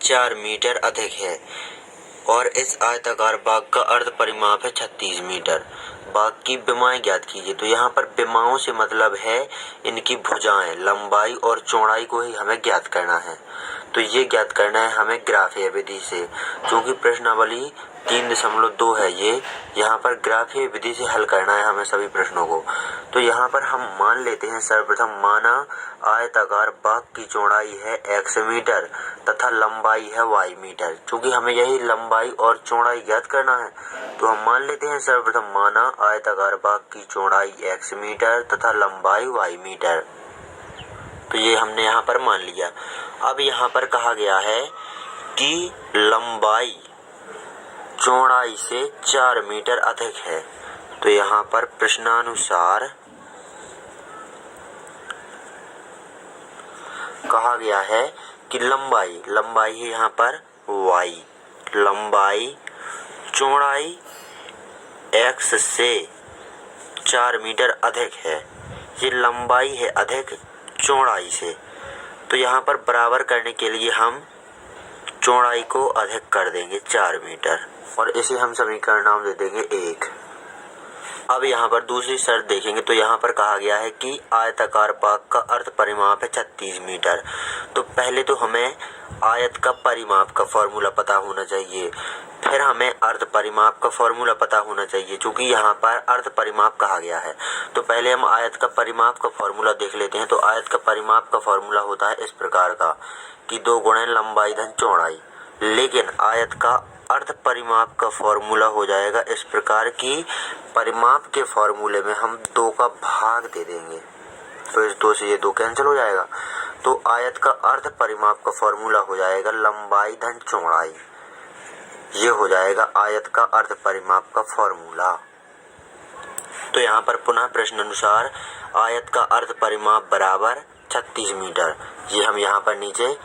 4 metre अधिक है और इस आयताकार बाग का अर्ध परिमाप है 36 मीटर। बाग की विमाएं ज्ञात कीजिए। तो यहाँ पर विमाओं से मतलब है इनकी भुजाएं, लंबाई और चौड़ाई को ही हमें ज्ञात करना है। तो ये ज्ञात करना है हमें ग्राफीय विधि से, क्योंकि प्रश्नावली 3.2 है ये। यहाँ पर ग्राफीय विधि से हल करना है हमें सभी प्रश्नों को। तो यहाँ पर हम मान लेते हैं, सर्वप्रथम माना आयताकार बाग की चौड़ाई है x मीटर तथा लंबाई है y मीटर। चूंकि हमें यही लंबाई और चौड़ाई ज्ञात करना है, तो हम मान लेते हैं सर्वप्रथम माना आयताकार बाग की चौड़ाई x मीटर तथा लंबाई y मीटर। तो ये हमने यहाँ पर मान लिया। अब यहाँ पर कहा गया है कि लंबाई चौड़ाई से 4 मीटर अधिक है। तो यहाँ पर प्रश्नानुसार कहा गया है कि लंबाई है यहाँ पर y, लंबाई चौड़ाई x से 4 मीटर अधिक है। ये लंबाई है अधिक चौड़ाई से। तो यहाँ पर बराबर करने के लिए हम चौड़ाई को अधिक कर देंगे 4 मीटर और इसे हम समीकरण नाम दे देंगे 1। अब यहाँ पर दूसरी शर्त देखेंगे। तो यहाँ पर कहा गया है कि आयताकार बाग का अर्ध परिमाप है 36 मीटर। तो पहले तो हमें आयत का परिमाप का फॉर्मूला पता होना चाहिए, फिर हमें अर्ध परिमाप का फॉर्मूला पता होना चाहिए, क्योंकि यहाँ पर अर्ध परिमाप कहा गया है। तो पहले हम आयत का परिमाप का फॉर्मूला देख लेते हैं। तो आयत का परिमाप का फॉर्मूला होता है इस प्रकार का कि 2 गुणे लंबाई धन चौड़ाई। लेकिन आयत का अर्ध परिमाप का फॉर्मूला हो जाएगा इस प्रकार की परिमाप के फॉर्मूले में हम 2 का भाग दे देंगे, तो इस 2 से ये 2 कैंसिल हो जाएगा। तो आयत का अर्ध परिमाप का फॉर्मूला हो जाएगा लंबाई धन चौड़ाई। ये हो जाएगा आयत का अर्ध परिमाप का फॉर्मूला। तो यहाँ पर पुनः प्रश्न अनुसार आयत का अर्ध परिमाप बराबर 36 मीटर। ये हम यहाँ पर नीचे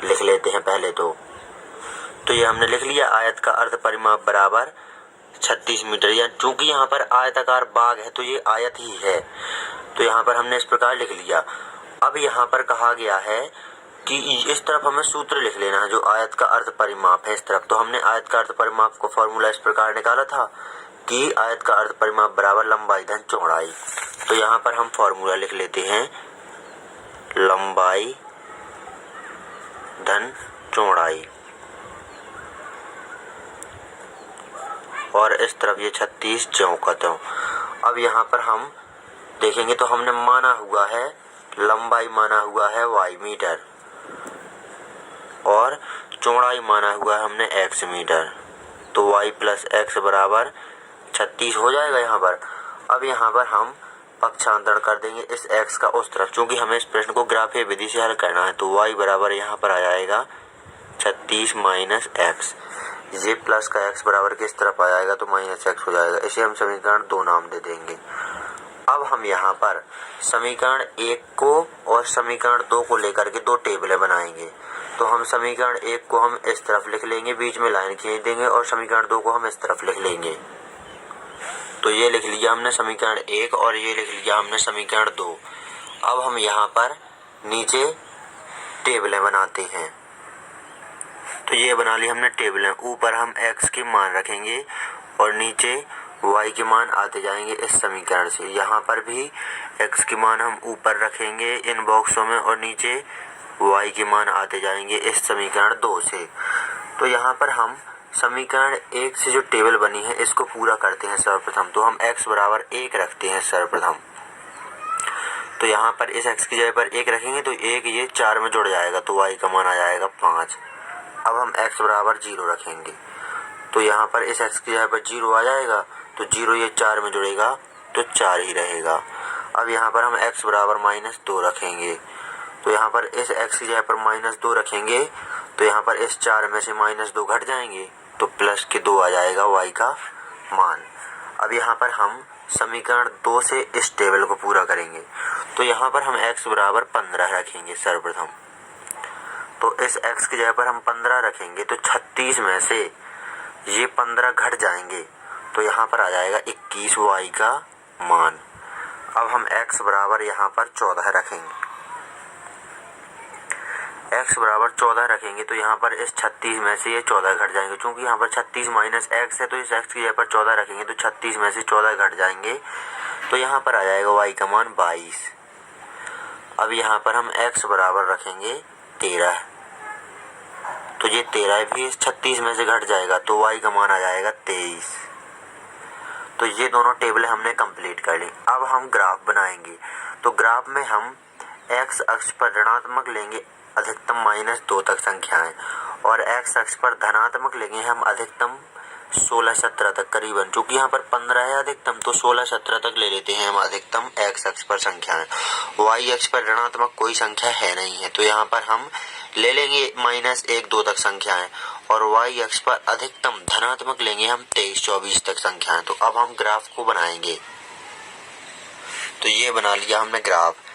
लिख लेते हैं पहले तो ये हमने लिख लिया, आयत का अर्ध परिमाप बराबर 36 मीटर। या चूंकि यहाँ पर आयताकार बाग है तो ये आयत ही है, तो यहाँ पर हमने इस प्रकार लिख लिया। अब यहाँ पर कहा गया है कि इस तरफ हमें सूत्र लिख लेना है जो आयत का अर्ध परिमाप है इस तरफ। तो हमने आयत का अर्ध परिमाप का फॉर्मूला इस प्रकार निकाला था कि आयत का अर्ध परिमाप बराबर लंबाई धन चौड़ाई। तो यहाँ पर हम फॉर्मूला लिख लेते हैं लंबाई धन चौड़ाई और इस तरफ ये 36 चौकतों। अब यहाँ पर हम देखेंगे तो हमने माना हुआ है लंबाई माना हुआ है y मीटर और चौड़ाई माना हुआ है हमने x मीटर। तो y प्लस x बराबर 36 हो जाएगा यहाँ पर। अब यहाँ पर हम पक्षांतरण कर देंगे इस x का उस तरफ, क्योंकि हमें इस प्रश्न को ग्राफीय विधि से हल करना है। तो y बराबर यहाँ पर आ जाएगा 36 माइनस x। ये प्लस का x बराबर किस तरफ आ जाएगा तो माइनस x हो जाएगा। इसे हम समीकरण 2 नाम दे देंगे। अब हम यहाँ पर समीकरण 1 को और समीकरण 2 को लेकर के 2 टेबलें बनाएंगे। तो हम समीकरण 1 को हम इस तरफ लिख लेंगे, बीच में लाइन खींच देंगे, और समीकरण 2 को हम इस तरफ लिख लेंगे। तो ये लिख लिया हमने समीकरण 1 और ये लिख लिया हमने समीकरण 2। अब हम यहाँ पर नीचे टेबलें बनाते हैं। तो ये बना ली हमने टेबलें। ऊपर हम x के मान रखेंगे और नीचे y के मान आते जाएंगे इस समीकरण से। यहाँ पर भी x के मान हम ऊपर रखेंगे इन बॉक्सों में और नीचे y के मान आते जाएंगे इस समीकरण 2 से। तो यहाँ पर हम समीकरण 1 से जो टेबल बनी है इसको पूरा करते हैं सर्वप्रथम। तो हम x बराबर 1 रखते हैं सर्वप्रथम। तो यहाँ पर इस x की जगह पर 1 रखेंगे तो 1 ये 4 में जुड़ जाएगा, तो y का मान आ जाएगा 5। अब हम x बराबर 0 रखेंगे। तो यहाँ पर इस x की जगह पर 0 आ जाएगा, तो 0 ये 4 में जुड़ेगा तो 4 ही रहेगा। अब यहाँ पर हम x बराबर -2 रखेंगे। तो यहाँ पर इस x की जगह पर -2 रखेंगे तो यहाँ पर इस 4 में से -2 घट जाएंगे तो प्लस के 2 आ जाएगा y का मान। अब यहाँ पर हम समीकरण 2 से इस टेबल को पूरा करेंगे। तो यहाँ पर हम x बराबर 15 रखेंगे सर्वप्रथम। तो इस x की जगह पर हम 15 रखेंगे तो 36 में से ये 15 घट जाएंगे तो यहाँ पर आ जाएगा 21 y का मान। अब हम x बराबर यहाँ पर 14 रखेंगे। x बराबर 14 रखेंगे तो यहाँ पर इस 36 में से ये 14 घट जाएंगे। चूंकि यहाँ पर 36 माइनस x है तो इस x की जगह पर 14 रखेंगे तो 36 में से 14 घट जाएंगे तो यहाँ पर आ जाएगा y का मान 22। अब यहाँ पर हम x बराबर रखेंगे 13, तो ये 13 भी इस 36 में से घट जाएगा तो y का मान आ जाएगा 23। तो ये दोनों टेबल हमने कंप्लीट कर ली। अब हम ग्राफ बनाएंगे। तो ग्राफ में हम x अक्ष पर ऋणात्मक लेंगे अधिकतम -2 तक संख्याएं और x अक्ष पर धनात्मक लेंगे हम अधिकतम 16-17 तक करीबन। चूंकि यहाँ पर 15 है अधिकतम तो 16-17 तक ले लेते हैं हम अधिकतम x अक्ष पर संख्याएं। y अक्ष पर ऋणात्मक कोई संख्या है नहीं है तो यहाँ पर हम ले लेंगे -1-2 तक संख्याएं और y अक्ष पर अधिकतम धनात्मक लेंगे हम 23-24 तक संख्याएं। तो अब हम ग्राफ को बनाएंगे। तो ये बना लिया हमने ग्राफ।